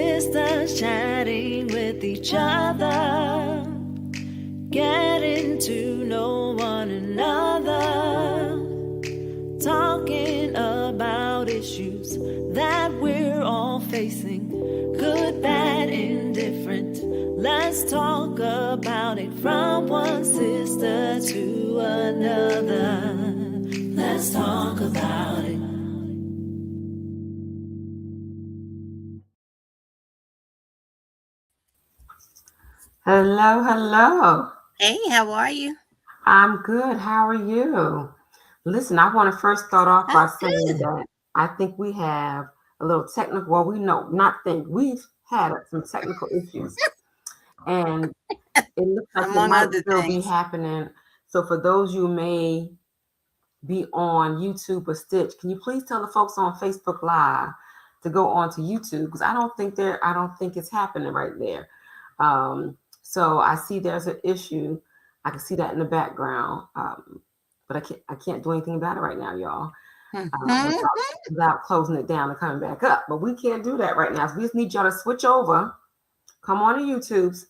sisters chatting with each other, getting to know one another, talking about issues that we're all facing, good, bad, indifferent. Let's talk about it from one sister to another. Let's talk about it. Hello, hello. Hey, how are you? I'm good. How are you? Listen, I want to first start off I'm by saying good. that I think we have a little technical, well, we know, not think, we've had some technical issues, and it looks like it Among might other still be things. happening. So for those you may be on YouTube or Stitch, can you please tell the folks on Facebook Live to go on to YouTube? Because I don't think it's happening right there. So I see there's an issue. I can see that in the background. But I can't do anything about it right now, y'all. Mhm. Without closing it down and coming back up. But we can't do that right now. So we just need y'all to switch over. Come on to YouTube's.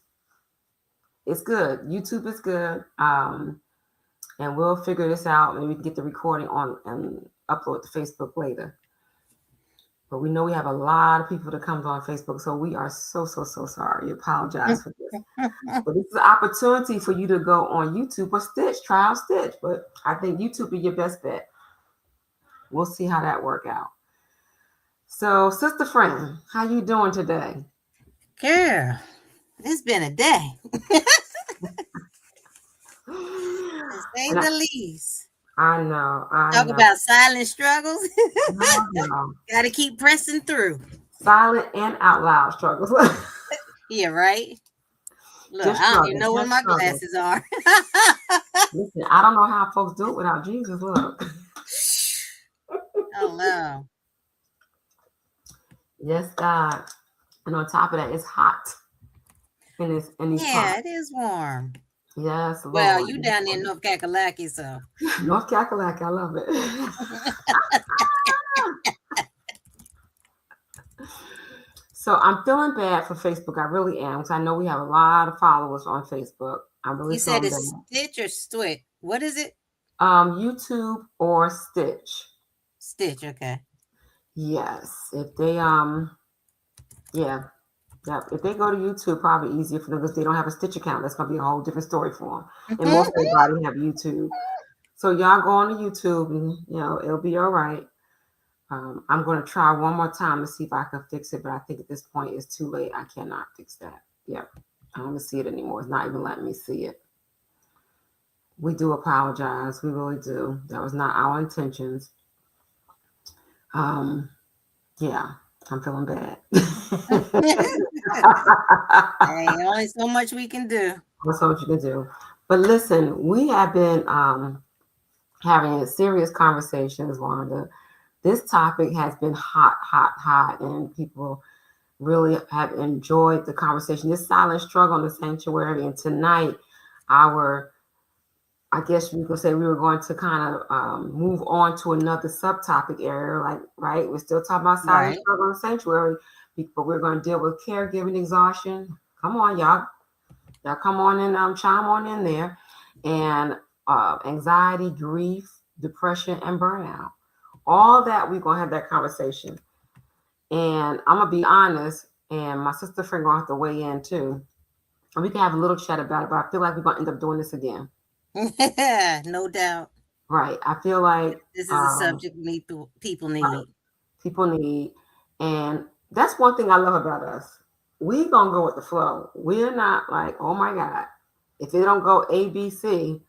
It's good. YouTube is good. And we'll figure this out. Maybe we can get the recording on and upload to Facebook later. But we know we have a lot of people that comes on Facebook, so we are so sorry. We apologize for this. But this is an opportunity for you to go on YouTube or Stitch, try out Stitch. But I think YouTube is your best bet. We'll see how that work out. So, sister friend, how you doing today? Girl, it's been a day, to say And the least. I Talk know. about silent struggles. No, no. Got to keep pressing through. Silent and out loud struggles. Yeah, right? Look, Just I don't even struggles. know where Just my struggles. glasses are. Listen, I don't know how folks do it without Jesus. Look. Oh, no. Yes, God. And on top of that, it's hot in these Yeah, parts. it is warm. Yes, Well, Lord. you Yes, down there in Lord. North Kakalaki, so. North Cackalack, I love it. So I'm feeling bad for Facebook. I really am. Because I know we have a lot of followers on Facebook. I'm really You said feeling it's bad. Stitch or Swit? What is it? YouTube or Stitch. Stitch, okay. Yes. If they yeah. Yeah, if they go to YouTube, probably easier for them because they don't have a Stitch account. That's gonna be a whole different story for them. And most everybody have YouTube, so y'all go on to YouTube, and it'll be all right. I'm gonna try one more time to see if I can fix it, but I think at this point it's too late. I cannot fix that. Yep, I don't see it anymore. It's not even letting me see it. We do apologize. We really do. That was not our intentions. Um, yeah, I'm feeling bad. Hey, only so much we can do. That's what you can do. But listen, we have been having serious conversations, Wanda. This topic has been hot, and people really have enjoyed the conversation. This silent struggle in the sanctuary, and tonight, our I guess you could say we were going to kind of move on to another subtopic area, like right. We're still talking about silent Right. struggle in the sanctuary, but we're going to deal with caregiving exhaustion. Come on, y'all come on and chime on in there, and anxiety, grief, depression, and burnout. All that we're gonna have that conversation, and I'm gonna be honest, and my sister friend gonna have to weigh in too, and we can have a little chat about it. But I feel like we're gonna end up doing this again, No doubt. right? I feel like This is a um, subject people right, need. people need, and that's one thing I love about us. We gonna go with the flow. We're not like, oh my god, if it don't go A B C,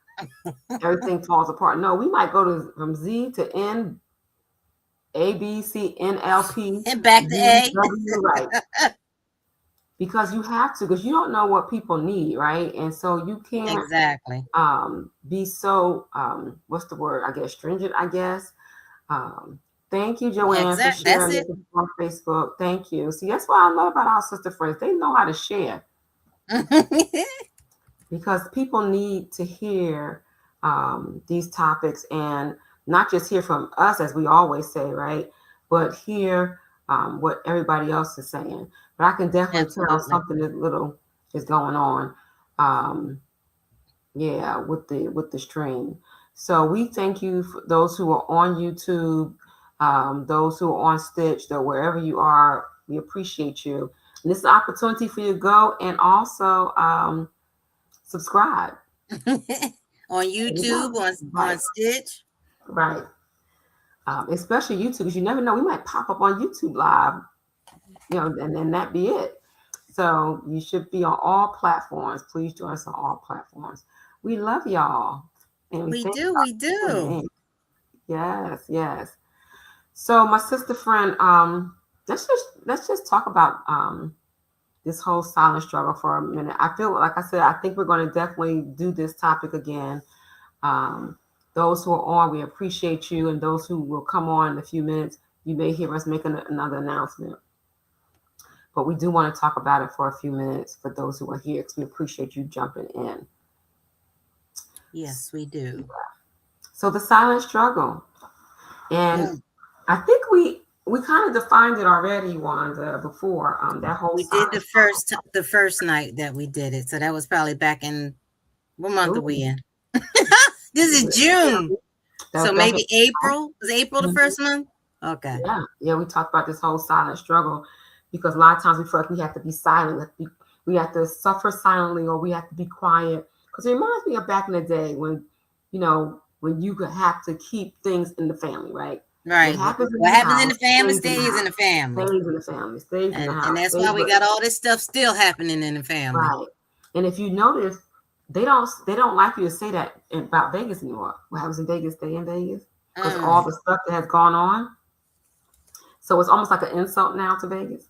everything falls apart. No, we might go to from Z to N, A B C N L P And back to U A. W, right? Because you have to, because you don't know what people need, right? And so you can't Exactly. be so what's the word? I guess stringent. I guess. Um, Thank you, Joanne, for That's sharing it. this on Facebook. Thank you. See, that's what I love about our sister friends. They know how to share because people need to hear these topics and not just hear from us, as we always say, right? But hear what everybody else is saying. But I can definitely tell Absolutely. something is little is going on. Yeah, with the stream. So we thank you for those who are on YouTube, those who are on Stitch, though wherever you are, we appreciate you. And this is an opportunity for you to go and also subscribe. On There you YouTube, go. on Right, Stitch. right. Especially YouTube, because you never know, we might pop up on YouTube live, and then that be it. So you should be on all platforms. Please join us on all platforms. We love y'all, and we We thank do, y'all we for tuning do. in. Yes, yes. So my sister friend, let's just talk about this whole silent struggle for a minute. I feel like I said, I think we're going to definitely do this topic again. Um, those who are on, we appreciate you, and those who will come on in a few minutes, you may hear us make another announcement. But we do want to talk about it for a few minutes for those who are here, because we appreciate you jumping in. Yes, we do. So the silent struggle, and I think we kind of defined it already, Wanda, before that whole We did silent struggle. the first night that we did it. So that was probably back in what month are we Ooh, in? This is June. that So was back in. maybe April. Was April the Mhm. first month? Okay. Yeah, we talked about this whole silent struggle because a lot of times we feel like we have to be silent, we have to suffer silently, or we have to be quiet. Because it reminds me of back in the day when you could have to keep things in the family, right? What Right. happens in What the happens in house the family stays in the stays in house, the family. stays in the family, stays in the And house, that's stays why we with got all this stuff still happening in the family. right. And if you notice, they don't like you to say that about Vegas anymore. What happens in Vegas, stay in Vegas, because all the stuff that has gone on. So it's almost like an insult now to Vegas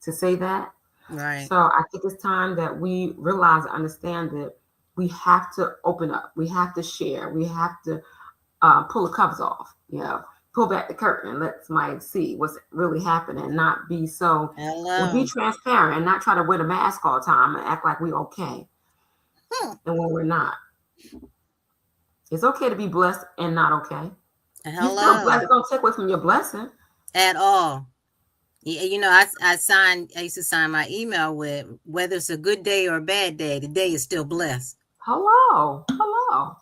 to say that. Right. So I think it's time that we realize and understand that we have to open up. We have to share. We have to pull the covers off. Pull back the curtain and let somebody see what's really happening. Not be so. And be Hello. transparent and not try to wear the mask all the time and act like we're okay. And when we're not, it's okay to be blessed and not okay. You still Hello. blessed. Don't take away from your blessing. At all. You know, I used to sign my email with whether it's a good day or a bad day, the day is still blessed. Hello, hello.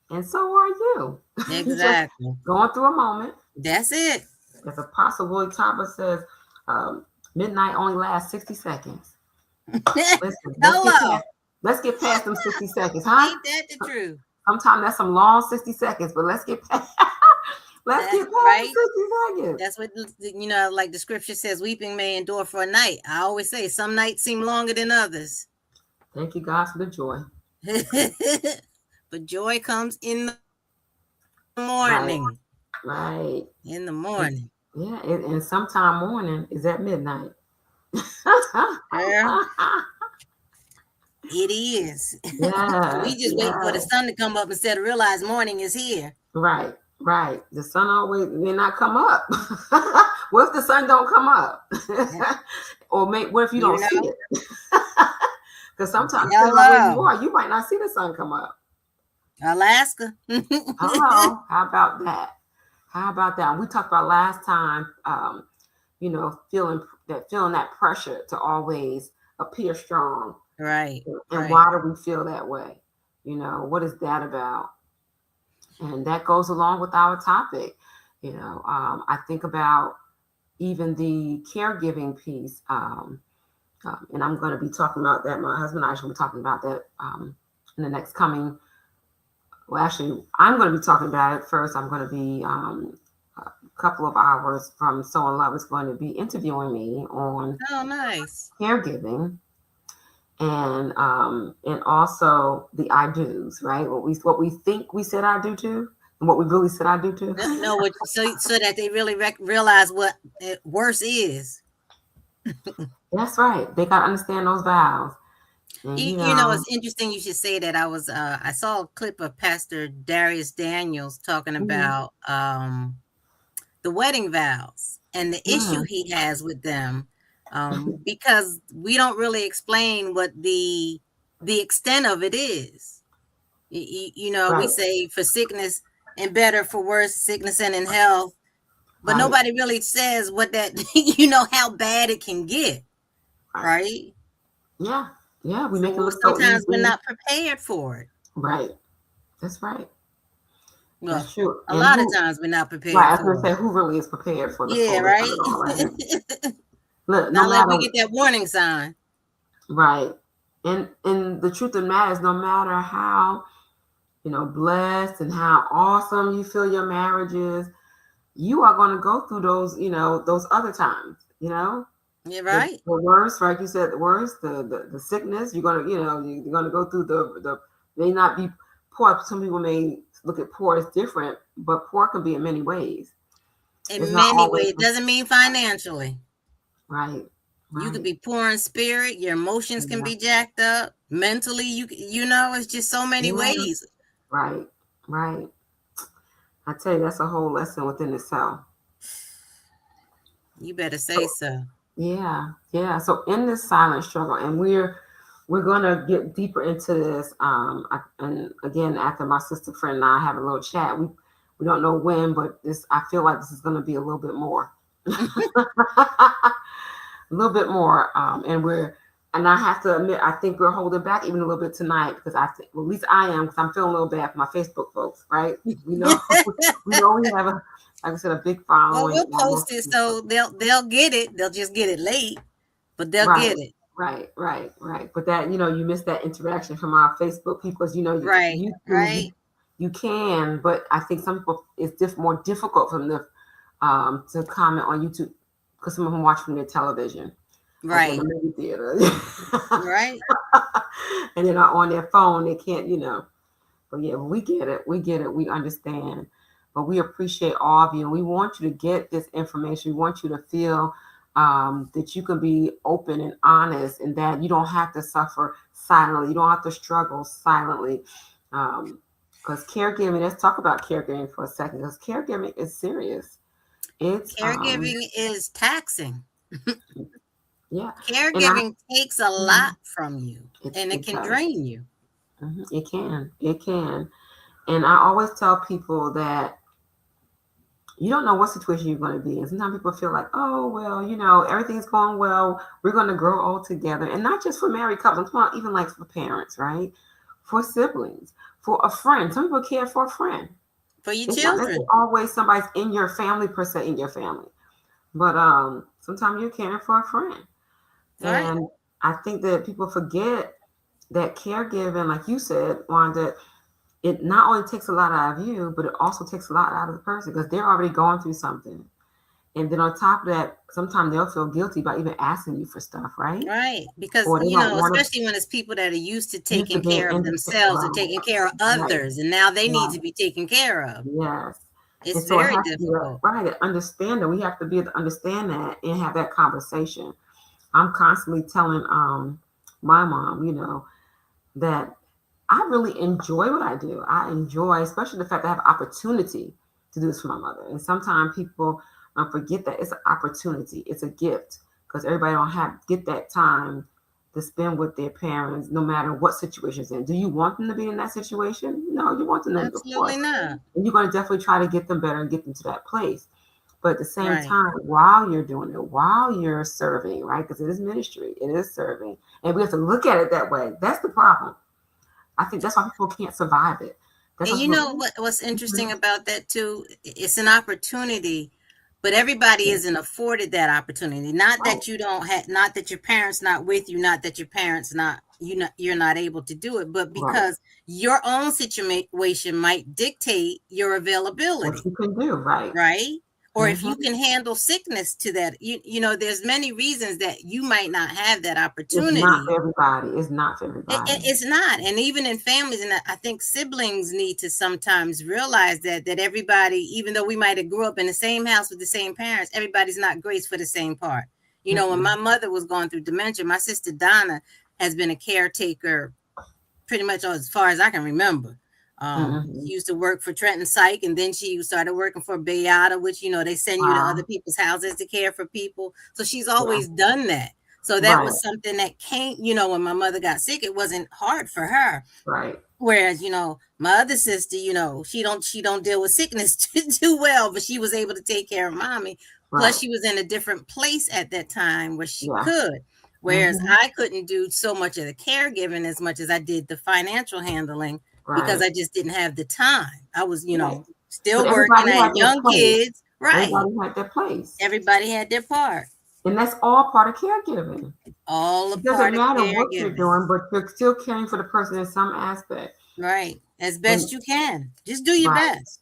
And so are you. You're just Exactly. going through a moment. That's it. As Apostle Willie Thomas says, midnight only lasts 60 seconds. Listen, Hello. let's get past them 60 seconds, huh? Ain't that the truth? Sometimes that's some long 60 seconds, but let's get past That's the 60 seconds. That's what, like the scripture says, weeping may endure for a night. I always say some nights seem longer than others. Thank you, God, for the joy. But joy comes in the morning. Right. In the morning. Yeah, and sometime morning is at midnight. Yeah. It is. Yeah. We just wait for the sun to come up instead of realize morning is here. Right. The sun always may not come up. What if the sun don't come up? Or what if you don't see it? Because sometimes depending on where you are, you might not see the sun come up. Alaska. Hello. How about that? We talked about last time, feeling that pressure to always appear strong. Right. And why do we feel that way? What is that about? And that goes along with our topic. I think about even the caregiving piece. And I'm going to be talking about that. My husband and I should be talking about that in the next coming. Well, actually, I'm going to be talking about it first. I'm going to be a couple of hours from So in Love is going to be interviewing me on nice caregiving. And also the I do's, right? What we think we said I do to, and what we really said I do to. No, so that they really realize what worse is. That's right. They got to understand those vows. And, it's interesting you should say that. I saw a clip of Pastor Darius Daniels talking about the wedding vows and the issue he has with them. Because we don't really explain what the extent of it is. Right. We say for sickness and better, for worse, sickness and in health, but nobody really says what that, how bad it can get. right? Yeah. Yeah. We make it So look so sometimes we're easy. not prepared for it. Right. That's right. Well, That's true. a And lot of who, times we're not right, prepared I was going for to say, it. who really is prepared for the Yeah, fullness of right? it all, right? Look, no Not like we matter, get that warning sign. right. And the truth of the matter is, no matter how, blessed and how awesome you feel your marriage is, you are going to go through those, those other times, You're the right. worst, like you said, the worst, the sickness. You're gonna, you're gonna go through the may not be poor. Some people may look at poor as different, but poor can be in many ways. It's In not many always ways. It doesn't mean financially. right, You could right, be poor in spirit. Your emotions can yeah, be jacked up. Mentally, it's just so many yeah, ways. right, right. I tell you, that's a whole lesson within itself. You better say So, so. yeah, yeah. So in this silent struggle, and we're gonna get deeper into this. And again, after my sister friend and I have a little chat, we don't know when, but this I feel like this is gonna be a little bit more, a little bit more. And I have to admit, I think we're holding back even a little bit tonight because I think, well, at least I am, because I'm feeling a little bad for my Facebook folks, right? We know, we know we have like I said, a big Well, following. we'll post it so they'll get it. They'll just get it late, but they'll Right, get it. right. But that, you miss that interaction from our Facebook people, because Right, YouTube, right, you can, but I think some people it's more difficult for them to comment on YouTube because some of them watch from their television, like in the right, movie theater, right. and they're not on their phone. They can't, But yeah, we get it. We get it. We understand. But we appreciate all of you. And we want you to get this information. We want you to feel that you can be open and honest and that you don't have to suffer silently. You don't have to struggle silently. Because caregiving, let's talk about caregiving for a second, because caregiving is serious. It's, Caregiving is taxing. yeah. And Caregiving takes a lot from you, and it it can does. drain you. It can. It can. And I always tell people that you don't know what situation you're going to be in. Sometimes people feel like, oh, well, everything's going well. We're going to grow old together. And not just for married couples, I'm talking about even like for parents, right? For siblings, for a friend. Some people care for a friend. For your It's not necessarily children. always somebody's in your family per se, in your family. But sometimes you're caring for a friend. Right. And I think that people forget that caregiving, like you said, Wanda, it not only takes a lot out of you, but it also takes a lot out of the person because they're already going through something. And then on top of that, sometimes they'll feel guilty about even asking you for stuff, right? Right. Because, Or they don't want to especially when it's people that are used to use to taking being care of independent. themselves and Right, taking care of right, others, and now they need right. to be taken care of. Yes. It's And so it very has to be difficult. right, understand that we have to be able to understand that and have that conversation. I'm constantly telling my mom, that I really enjoy what I do. I enjoy, especially the fact that I have opportunity to do this for my mother. And sometimes people forget that it's an opportunity, it's a gift, because everybody don't get that time to spend with their parents, no matter what situation it's in. Do you want them to be in that situation? No, you want them to, of Absolutely course, not. and you're going to definitely try to get them better and get them to that place. But at the same Right. time, while you're doing it, while you're serving, right? Because it is ministry, it is serving, and we have to look at it that way. That's the problem. I think that's why people can't survive it. That's And why you people. know what's interesting about that too? It's an opportunity, but everybody isn't afforded that opportunity. Not Right, that you don't have, not that your parents not with you, not that your parents not you're not able to do it, but right. because your own situation might dictate your What availability, you can do, right? right? Or if Mm-hmm. you can handle sickness to that, there's many reasons that you might not have that It's not opportunity. for everybody. It's not for everybody. It's not. And even in families, and I think siblings need to sometimes realize that everybody, even though we might have grew up in the same house with the same parents, everybody's not graced for the same part. When my mother was going through dementia, my sister Donna has been a caretaker pretty much as far as I can remember. Mm-hmm. She used to work for Trenton Psych, and then she started working for Bayada, which they send you to Wow. other people's houses to care for people. So she's Yeah. always done that. So that Right. was something that came, when my mother got sick, it wasn't hard for her. Right. Whereas, my other sister, she don't deal with sickness too well, but she was able to take care of mommy. Plus, Right. she was in a different place at that time where she Yeah. could. Whereas I couldn't do so much of the caregiving as much as I did the financial handling because I just didn't have the time. I was, still working, I had young kids. Right. Everybody had their place. Everybody had their part. And that's all part of caregiving. All a it part doesn't of matter caregiving. what you're doing, but you're still caring for the person in some aspect. Right. As best you can. Just do your best.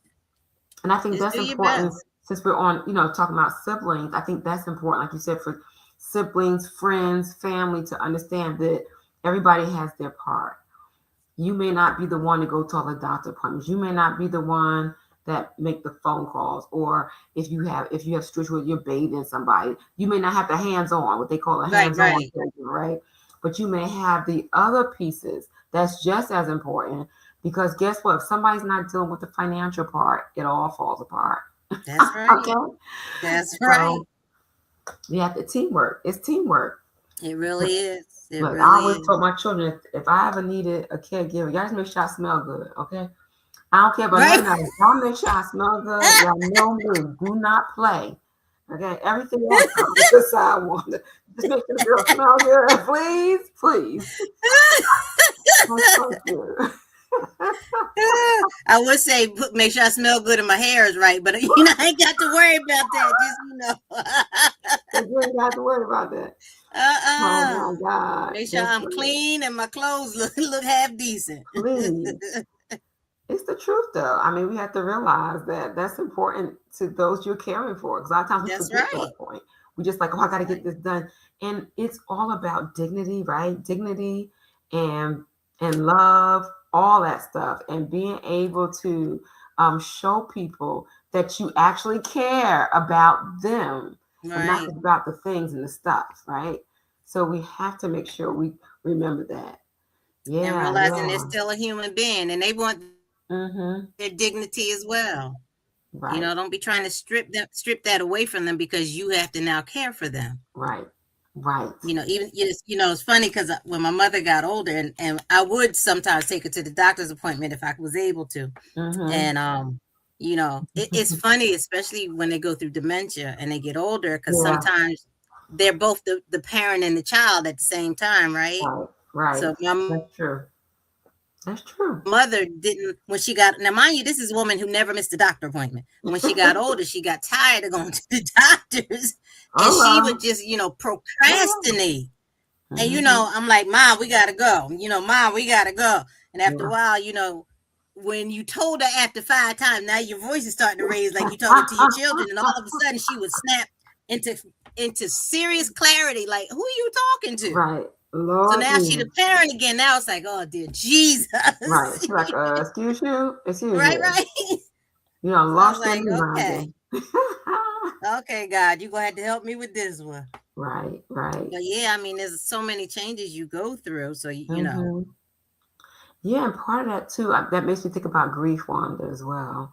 And I think that's important since we're on, talking about siblings. I think that's important, like you said, for siblings, friends, family to understand that everybody has their part. You may not be the one to go to all the doctor appointments. You may not be the one that make the phone calls, or if you have situation where you're bathing somebody, you may not have the hands-on, what they call a hands-on, right? But you may have the other pieces that's just as important, because guess what? If somebody's not dealing with the financial part, it all falls apart. That's right. Okay? That's right. We have the teamwork. It's teamwork. It really is. I always told my children, if I ever needed a caregiver, y'all just make sure I smell good, okay? I don't care about nothing. Y'all make sure I smell good. Y'all know me. Do not play. Okay, everything else comes to the side. Just make sure the girl smell good, please, please. I would say make sure I smell good and my hair is right, but I ain't got to worry about that. Just you ain't got to worry about that. Oh my God! Make sure I'm clean and my clothes look half decent. Please. It's the truth, though. I mean, we have to realize that that's important to those you're caring for. Because a lot of times we forget that point. We just like, I got to get this done, and it's all about dignity, right? Dignity and love, all that stuff, and being able to show people that you actually care about them, and not just about the things and the stuff, right? So we have to make sure we remember that. Yeah, and realizing they're still a human being, and they want their dignity as well. Right. Don't be trying to strip that away from them because you have to now care for them. Right. Even it's funny because when my mother got older, and I would sometimes take her to the doctor's appointment if I was able to, and it's funny, especially when they go through dementia and they get older, because sometimes they're both the parent and the child at the same time, right? Right. So that's true. That's true. Mother didn't, when she got, now mind you, this is a woman who never missed a doctor appointment. When she got older, she got tired of going to the doctors, and she would just, procrastinate. And, I'm like, Mom, we got to go. Mom, we got to go. And after a while, when you told her after 5 times, now your voice is starting to raise like you told it to your children. And all of a sudden she would snap into serious clarity. Like, who are you talking to? Right. Lord, so now she's the parent again. Now it's like, oh dear Jesus. Right. She's like, excuse you. Right. Lost like, okay. Okay, God, you're gonna have to help me with this one. Right. But yeah, I mean, there's so many changes you go through. So you know. Yeah, and part of that too, that makes me think about grief, Wanda, as well.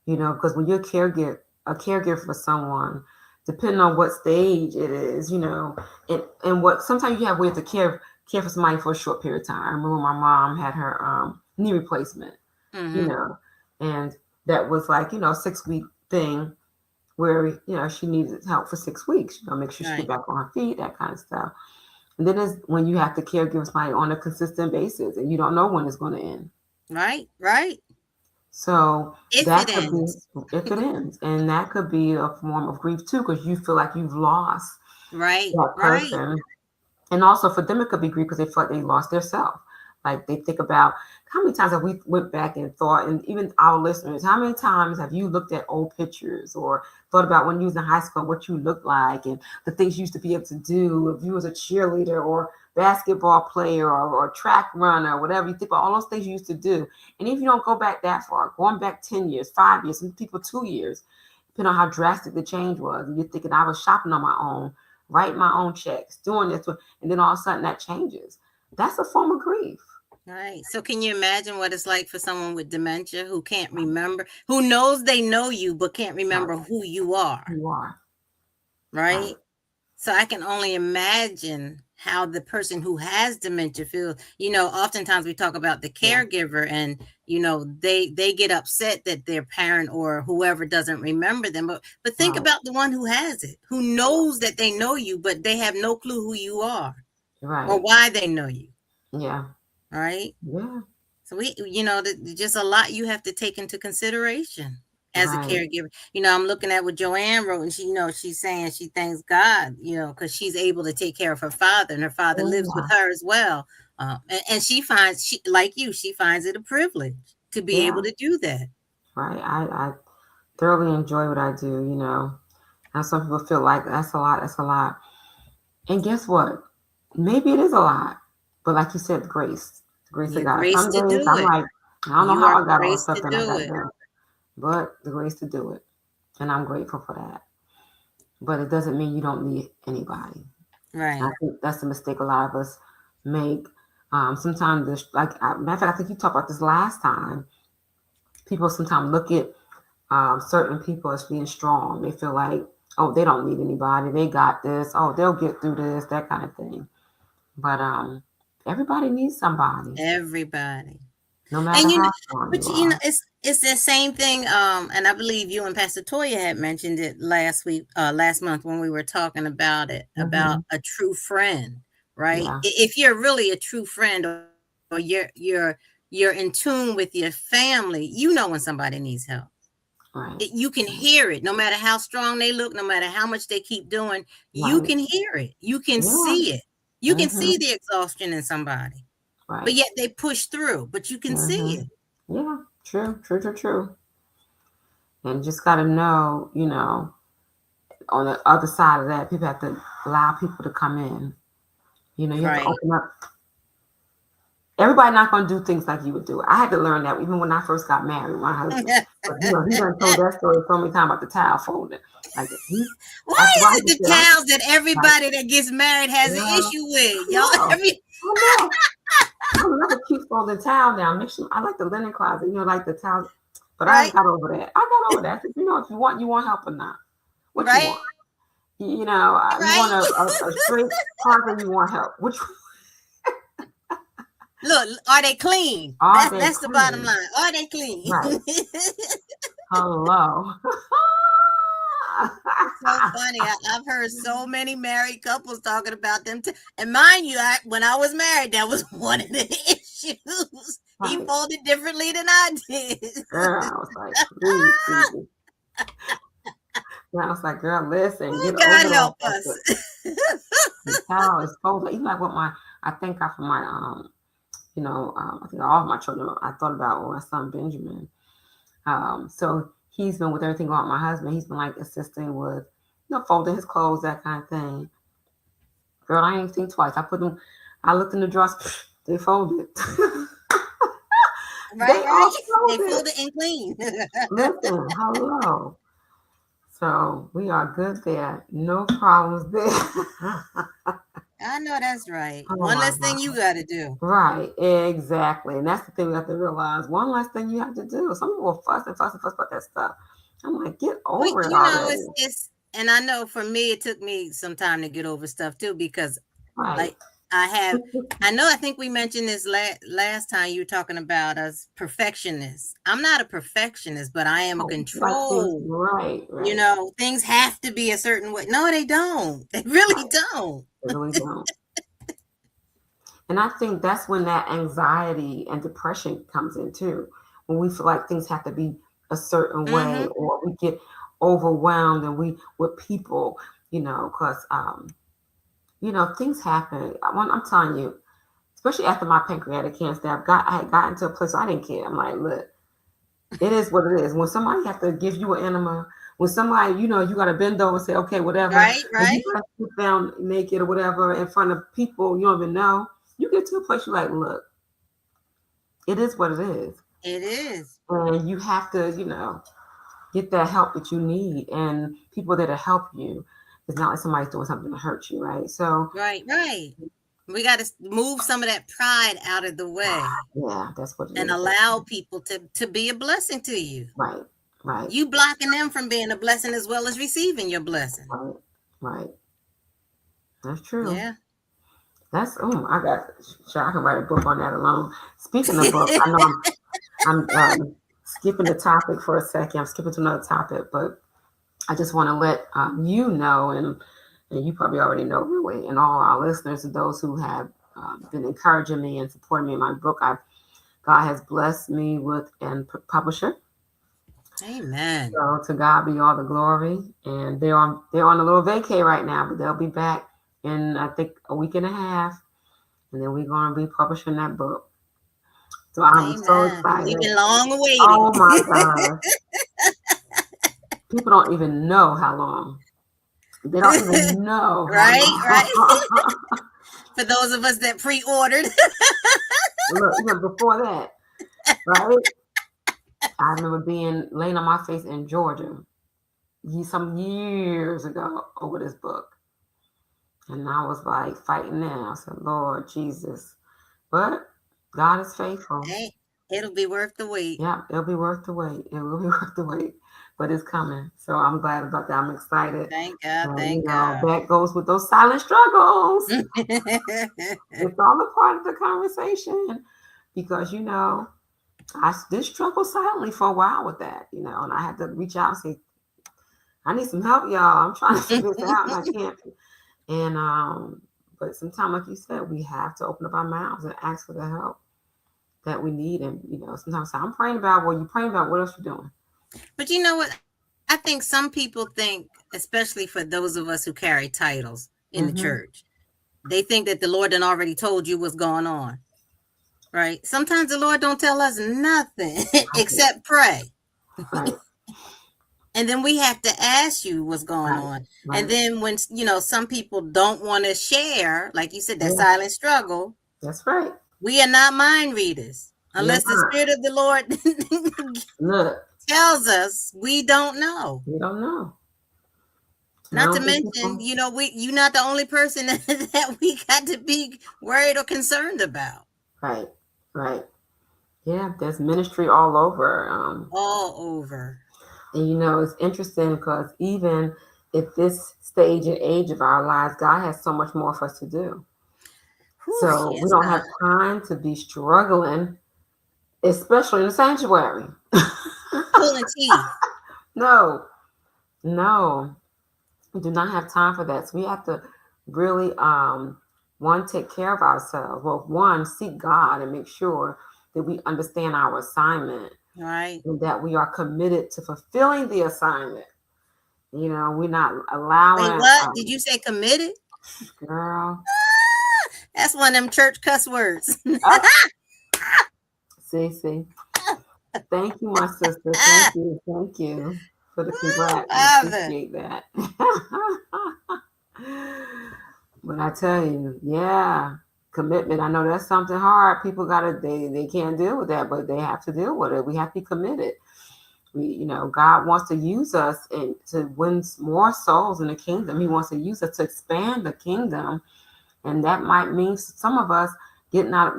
Because when you're a caregiver for someone, depending on what stage it is, and what sometimes you have ways to care for somebody for a short period of time. I remember my mom had her knee replacement, and that was like, 6-week thing where, she needed help for 6 weeks, make sure she get back on her feet, that kind of stuff. And then it's when you have to caregive somebody on a consistent basis and you don't know when it's going to end. Right. So if it ends, and that could be a form of grief too, because you feel like you've lost that person. Right. And also for them, it could be grief because they feel like they lost their self. Like they think about how many times have we went back and thought, and even our listeners, how many times have you looked at old pictures or thought about when you was in high school, what you looked like and the things you used to be able to do, if you was a cheerleader or basketball player or track runner, or whatever, you think about all those things you used to do. And if you don't go back that far, going back 10 years, 5 years, some people 2 years, depending on how drastic the change was, and you're thinking, I was shopping on my own, writing my own checks, doing this, and then all of a sudden that changes. That's a form of grief. Right. So can you imagine what it's like for someone with dementia who can't remember, who knows they know you, but can't remember who you are? You are. Right. So I can only imagine how the person who has dementia feels. Oftentimes we talk about the caregiver, and they get upset that their parent or whoever doesn't remember them. But think about the one who has it, who knows that they know you, but they have no clue who you are, or why they know you. Yeah. Right. Yeah. So just a lot you have to take into consideration as a caregiver. I'm looking at what Joanne wrote, and she's saying she thanks God, because she's able to take care of her father, and her father lives with her as well. And she finds, like you, she finds it a privilege to be able to do that. Right. I thoroughly enjoy what I do, and some people feel like that's a lot. And guess what? Maybe it is a lot, but like you said, grace of God. Some days I'm like, I don't know how I got all the stuff that I got done, but the grace to do it, and I'm grateful for that. But it doesn't mean you don't need anybody. Right. I think that's a mistake a lot of us make. Sometimes, matter of fact, I think you talked about this last time. People sometimes look at certain people as being strong. They feel like, oh, they don't need anybody. They got this. Oh, they'll get through this, that kind of thing. But everybody needs somebody. Everybody. No matter how strong you are. It's the same thing. And I believe you and Pastor Toya had mentioned it last month when we were talking about it, about a true friend, right? Yeah. If you're really a true friend, or you're in tune with your family, when somebody needs help. Right. You can hear it, no matter how strong they look, no matter how much they keep doing. You can hear it. You can see it. You can see the exhaustion in somebody. Right. But yet they push through, but you can see it. Yeah, true. And just got to know, on the other side of that, people have to allow people to come in. You have to open up. Everybody not going to do things like you would do. I had to learn that even when I first got married. My husband, he done told that story so many times about the towel folding. Why is it the towels that everybody that gets married has an issue with? Y'all, I love a cute folding towel now. I like the linen closet, like the towels. But I got over that. If you want help or not. What you want? You want a straight closet, you want help. Which look, are they clean? That's the bottom line. Are they clean? Right. Hello. So funny. I've heard so many married couples talking about them and mind you, when I was married, that was one of the issues. He folded differently than I did. Girl, I was like, please. I was like, girl, listen, get God over help that. us. The towel is folded. Even like what I thank God for my I think all of my children. I thought about my son Benjamin. So he's been with everything about my husband. He's been like assisting with, folding his clothes, that kind of thing. Girl, I ain't think twice. I looked in the drawers, they folded. Right. They folded and clean. Listen, hello. So we are good there. No problems there. I know that's right. One less thing you got to do. Right, exactly. And that's the thing we have to realize. One less thing you have to do. Some people will fuss about that stuff. I'm like, get over it already. And I know for me, it took me some time to get over stuff too, because I think we mentioned this last time you were talking about us perfectionists. I'm not a perfectionist, but I am a control. Right. Things have to be a certain way. No, they don't. They really don't. They really don't. And I think that's when that anxiety and depression comes in too. When we feel like things have to be a certain way, or we get overwhelmed and with people, because things happen. I'm telling you, especially after my pancreatic cancer, I had gotten to a place where I didn't care. I'm like, look, it is what it is. When somebody has to give you an enema, when somebody, you got to bend over and say, okay, whatever. Right. You got to sit down naked or whatever in front of people you don't even know. You get to a place you're like, look, it is what it is. It is. And you have to, get that help that you need, and people that'll help you. It's not like somebody's doing something to hurt you, right? So right. We got to move some of that pride out of the way. Yeah, that's what it is. And allow people to be a blessing to you. Right. You blocking them from being a blessing as well as receiving your blessing. Right. That's true. Yeah. That's I got sure I can write a book on that alone. Speaking of books, I know I'm skipping the topic for a second. I'm skipping to another topic, but I just want to let you know, and you probably already know, really, and all our listeners and those who have been encouraging me and supporting me in my book. God has blessed me with a publisher. Amen. So to God be all the glory. And they're on a little vacay right now, but they'll be back in I think a week and a half, and then we're going to be publishing that book. So I'm so Amen. excited. We've been long awaiting. Oh my God. People don't even know how long. They don't even know. Right. For those of us that pre-ordered. Look, even before that, right? I remember being laying on my face in Georgia some years ago over this book. And I was like fighting now. I said, Lord Jesus. But God is faithful. Hey, it'll be worth the wait. Yeah, it'll be worth the wait. It will be worth the wait. But it's coming. So I'm glad about that. I'm excited. Thank God. Thank God. That goes with those silent struggles. It's all a part of the conversation. Because, I did struggle silently for a while with that, and I had to reach out and say, I need some help, y'all. I'm trying to figure this out and I can't. And but sometimes, like you said, we have to open up our mouths and ask for the help that we need. And sometimes I'm praying about what you're praying about. What else you doing? But you know what? I think some people think, especially for those of us who carry titles in the church, they think that the Lord done already told you what's going on. Right. Sometimes the Lord don't tell us nothing except pray. Right. And then we have to ask you what's going on. Right. And then when, some people don't want to share, like you said, that silent struggle. That's right. We are not mind readers. Unless the Spirit of the Lord tells us, we don't know. We don't know. Not to mention, you're not the only person that we got to be worried or concerned about. Right. Right. Yeah, there's ministry all over. All over. And it's interesting because even at this stage and age of our lives, God has so much more for us to do. So we don't have time to be struggling, especially in the sanctuary. Pulling teeth. No. We do not have time for that. So we have to really take care of ourselves. Well, seek God and make sure that we understand our assignment. Right. And that we are committed to fulfilling the assignment. We're not allowing. Wait, what? Did you say committed? Girl. That's one of them church cuss words. See. Thank you, my sister. Thank you for the congrats. I appreciate that. But I tell you, commitment. I know that's something hard. People they can't deal with that, but they have to deal with it. We have to be committed. God wants to use us and to win more souls in the kingdom. He wants to use us to expand the kingdom. And that might mean some of us getting out,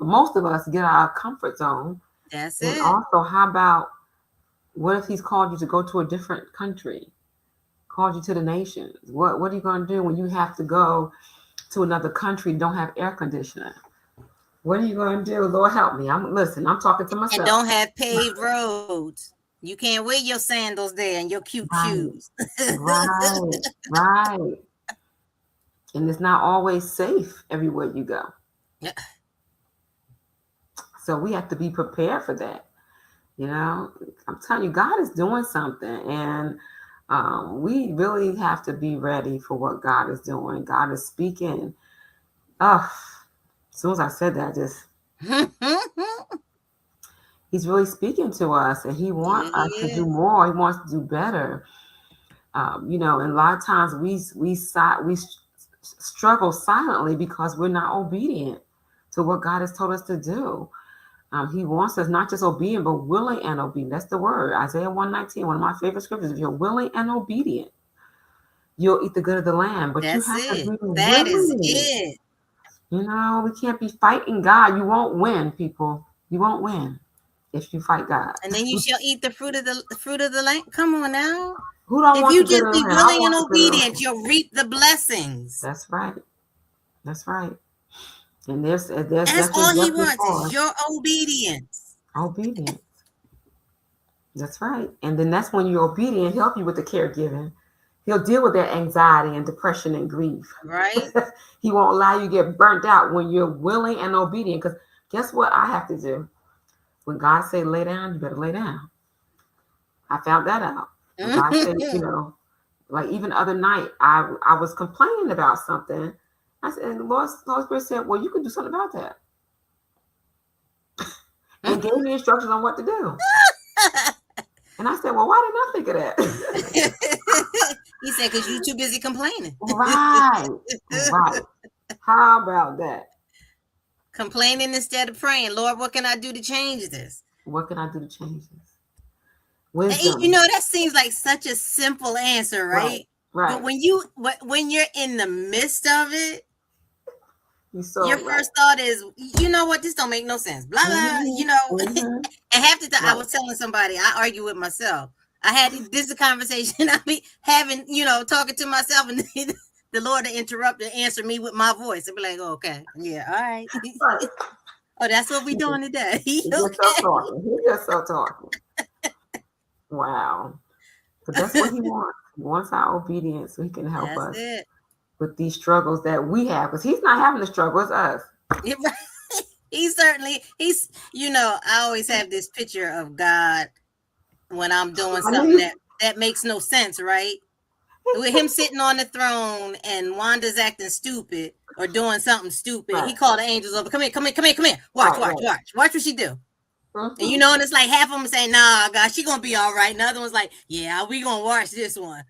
most of us get out of our comfort zone. That's and it. Also, how about what if he's called you to go to a different country? Called you to the nations. What are you going to do when you have to go to another country, don't have air conditioning? What are you going to do? Lord help me. I'm talking to myself. And don't have paved roads. You can't wear your sandals there and your cute shoes. Right. And it's not always safe everywhere you go. Yeah. So we have to be prepared for that. I'm telling you, God is doing something, and we really have to be ready for what God is doing. God is speaking. As soon as I said that, He's really speaking to us, and He wants us to do more. He wants to do better. And a lot of times we struggle silently because we're not obedient to what God has told us to do. He wants us not just obedient, but willing and obedient. That's the word. Isaiah 119, one of my favorite scriptures. If you're willing and obedient, you'll eat the good of the land. But you have to be willing. That is it. We can't be fighting God. You won't win, people. You won't win if you fight God. And then you shall eat the fruit of the land. Come on now. Who don't if want you to just be willing and obedient, you'll reap the blessings. That's right. That's right. And there's That's definitely all he justice wants for is your obedience. obedience. That's right. And then that's when you're obedient, help you with the caregiving. He'll deal with that anxiety and depression and grief. Right? He won't allow you to get burnt out when you're willing and obedient. Because guess what I have to do? When God say lay down, you better lay down. I found that out. When God said, like even the other night, I was complaining about something. I said, and the Holy Spirit said, well, you can do something about that. And gave me instructions on what to do. And I said, well, why didn't I think of that? He said, because you're too busy complaining. Right. How about that? Complaining instead of praying. Lord, what can I do to change this? What can I do to change this? Wisdom. That seems like such a simple answer, right? But when you're in the midst of it, your first thought is, you know what, this don't make no sense. Blah, blah, And half the time, I was telling somebody, I argue with myself. I had this conversation I be having, talking to myself, and the Lord to interrupt and answer me with my voice and be like, oh, okay, yeah, all right. Oh, that's what we doing today. He just start talking. Wow. But that's what he wants. He wants our obedience so he can help us with these struggles that we have. Because he's not having the struggle, it's us. He's I always have this picture of God when I'm doing something that makes no sense, right? With him sitting on the throne and Wanda's acting stupid or doing something stupid. Right. He called the angels over. Come here. Watch what she do. Mm-hmm. And and it's like half of them saying, nah, God, she gonna be all right. And the other one's like, yeah, we gonna watch this one.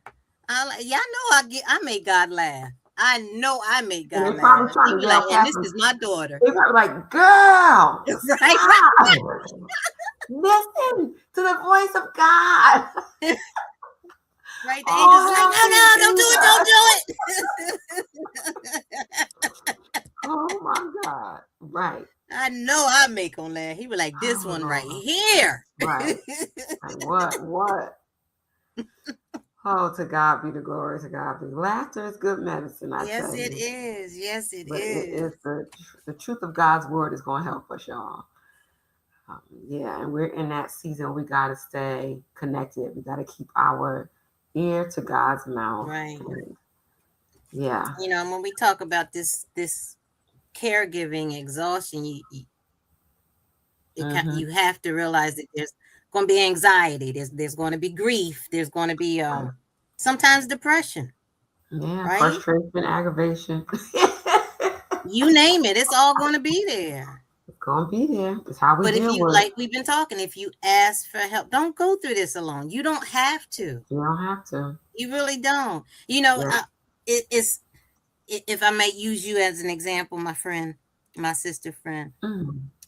I'm like, yeah, I know I make God laugh. I know I make God laugh. He like, and this is my daughter. They're like, girl, right? Listen to the voice of God. Right? The angel's like, no, don't do it. Oh my God. Right. I know I make him laugh. He was like, this one right here. Right. Like, what? Oh, to God be the glory. To God be. Laughter is good medicine. Yes, it is. Yes, it is. The truth of God's word is going to help us, y'all. And we're in that season. We got to stay connected. We got to keep our ear to God's mouth. Right. Yeah. When we talk about this caregiving exhaustion, you have to realize that there's going to be anxiety, there's going to be grief, there's going to be sometimes depression, right? Frustration, aggravation. You name it, it's all going to be there. It's going to be there. It's how we deal with it. But if you, like we've been talking, if you ask for help, don't go through this alone. You don't have to. You don't have to. You really don't. It's if I may use you as an example, my friend, my sister friend,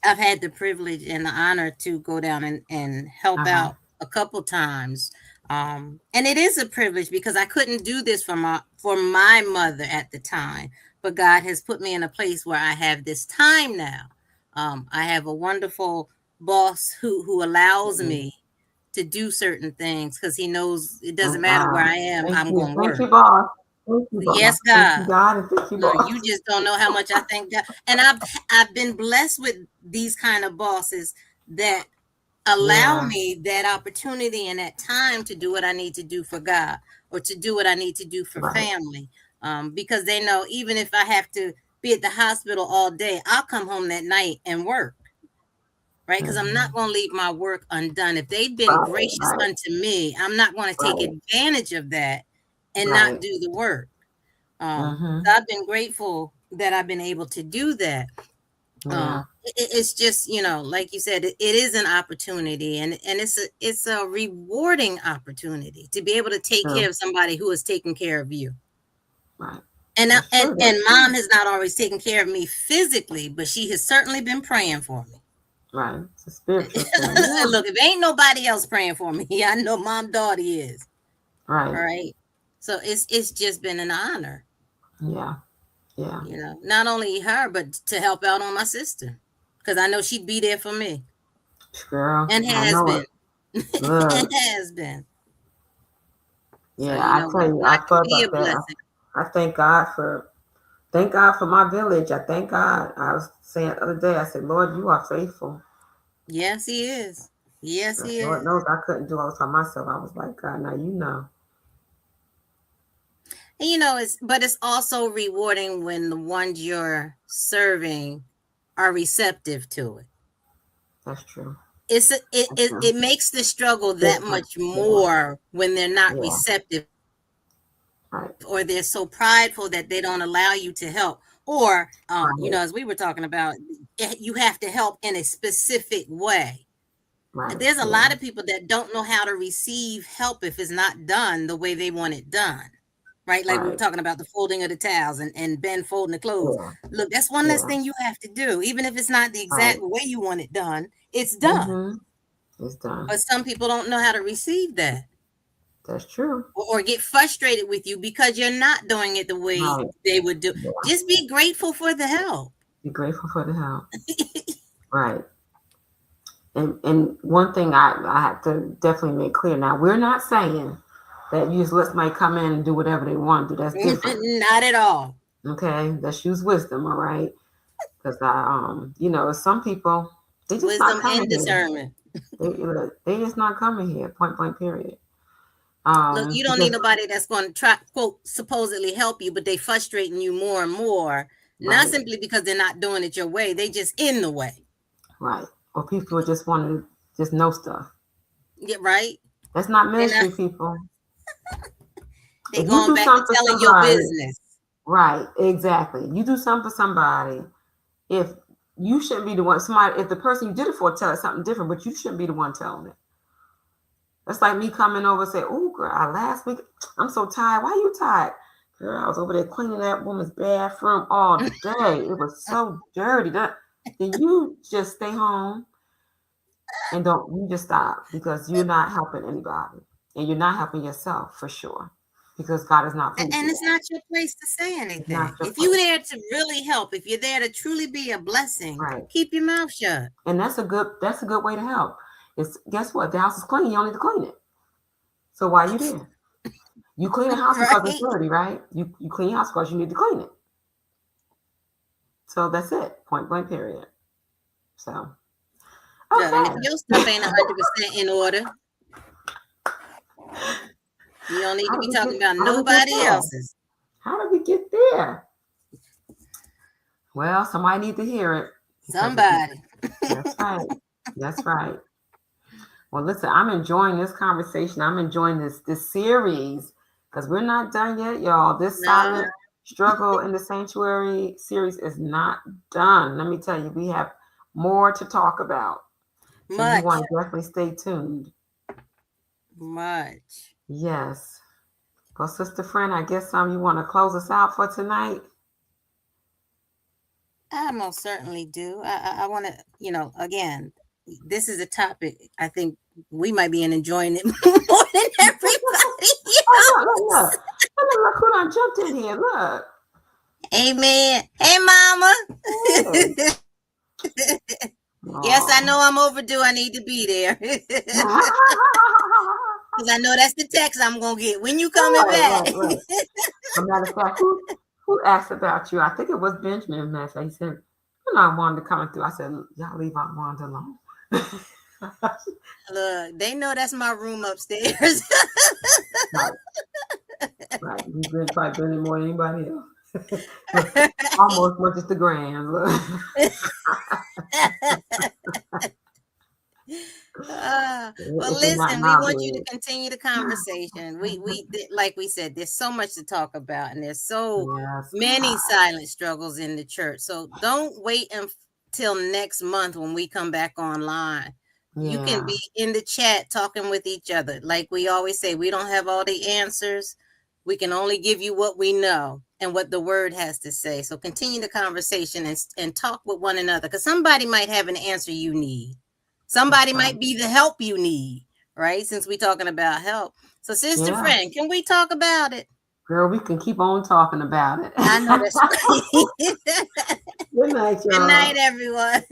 I've had the privilege and the honor to go down and help out a couple times. And it is a privilege because I couldn't do this for my mother at the time, but God has put me in a place where I have this time now. I have a wonderful boss who allows me to do certain things because he knows it doesn't matter where I am, I'm going to work. Thank you, boss. Yes, God. You just don't know how much I thank God. And I've been blessed with these kind of bosses that allow me that opportunity and that time to do what I need to do for God or to do what I need to do for family. Because they know even if I have to be at the hospital all day, I'll come home that night and work. Right? Because I'm not going to leave my work undone. If they've been gracious unto me, I'm not going to take advantage of that and not do the work. So I've been grateful that I've been able to do that. It's just, like you said, it is an opportunity and it's a rewarding opportunity to be able to take care of somebody who is taking care of you. Right. And mom has not always taken care of me physically, but she has certainly been praying for me. Right. It's a spiritual thing. Look, if ain't nobody else praying for me, I know Mom Dottie is. Right. Right. So it's just been an honor. Yeah. Not only her, but to help out on my sister. Because I know she'd be there for me. Girl. And has been. And has been. Yeah, so, I tell you, I thought about that. I thank God for Thank God for my village. I thank God. I was saying the other day, I said, Lord, you are faithful. Yes, he is. Yes, he Lord is. knows I couldn't do all this by myself. I was like, God, now you know. And it's also rewarding when the ones you're serving are receptive to it. That's true. It makes the struggle that Different. much more when they're not Yeah. receptive, Right. or they're so prideful that they don't allow you to help. Or Right. as we were talking about, you have to help in a specific way. Right. There's a Yeah. lot of people that don't know how to receive help if it's not done the way they want it done. Right? Like we were Right. talking about the folding of the towels and Ben folding the clothes. Yeah. Look, that's one less Yeah. thing you have to do. Even if it's not the exact Right. way you want it done, it's done. Mm-hmm. It's done. But some people don't know how to receive that. That's true. Or get frustrated with you because you're not doing it the way Right. they would do. Yeah. Just be grateful for the help. Be grateful for the help. Right. And one thing I have to definitely make clear now, we're not saying that you just let somebody come in and do whatever they want to do. That's different. Not at all. Okay. Let's use wisdom, all right? Because some people, they just Wisdom not coming and discernment. here. They just not coming here, point blank period. Look, you don't need nobody that's going to try, quote, supposedly help you, but they frustrating you more and more, not simply because they're not doing it your way. They just in the way. Right. Or people just want to just know stuff. Yeah, right. That's not ministry, people. They going back to telling your business. Right, exactly. You do something for somebody. If you shouldn't be the one, if the person you did it for tell us something different, but you shouldn't be the one telling it. That's like me coming over and say, "Oh, girl, last week I'm so tired. Why are you tired?" Girl, I was over there cleaning that woman's bathroom all day. It was so dirty. Then you just stay home and you just stop, because you're not helping anybody, and you're not helping yourself for sure, because God is not pleased. And it's not your place to say anything. If you're there to really help, if you're there to truly be a blessing, keep your mouth shut. And that's a good way to help. Guess what? The house is clean. You don't need to clean it. So why are you there? You clean the house because it's dirty, right? You clean your house because you need to clean it. So that's it. Point blank period. So. Okay. And if your stuff ain't 100% in order, you don't need to be talking about nobody else's. How did we get there? Well, somebody need to hear it. Somebody. That's right. That's right. Well, listen, I'm enjoying this conversation. I'm enjoying this series, because we're not done yet, y'all. This silent struggle in the sanctuary series is not done. Let me tell you, we have more to talk about. So you want to definitely stay tuned. Much. Yes. Well, Sister Friend, I guess you want to close us out for tonight? I most certainly do. I want to, again, this is a topic I think we might be enjoying it more than everybody else. Look who done jumped in here. Look. Amen. Hey, Mama. Yes, I know I'm overdue. I need to be there. Because I know that's the text I'm going to get. When you coming back? Right. As a matter of fact, who asked about you? I think it was Benjamin. He said, I wanted to come through. I said, y'all leave Aunt Wanda alone. Look, they know that's my room upstairs. Right. You've been probably doing it more than anybody else. Almost much as the grand. Well, listen, we want you to continue the conversation. We like we said, there's so much to talk about, and there's so many silent struggles in the church. So don't wait until next month when we come back online. You can be in the chat talking with each other. Like we always say, we don't have all the answers. We can only give you what we know and what the word has to say. So continue the conversation and talk with one another, because somebody might have an answer you need. Somebody might be the help you need, right? Since we're talking about help. So, Sister Friend, can we talk about it? Girl, we can keep on talking about it. I know that's right. Good night, y'all. Good night, everyone.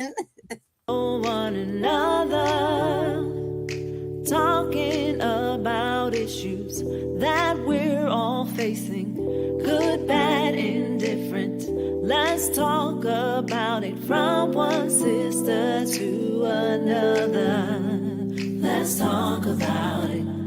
One another, talking about issues that we're all facing, good, bad, indifferent. Let's talk about it from one sister to another. Let's talk about it.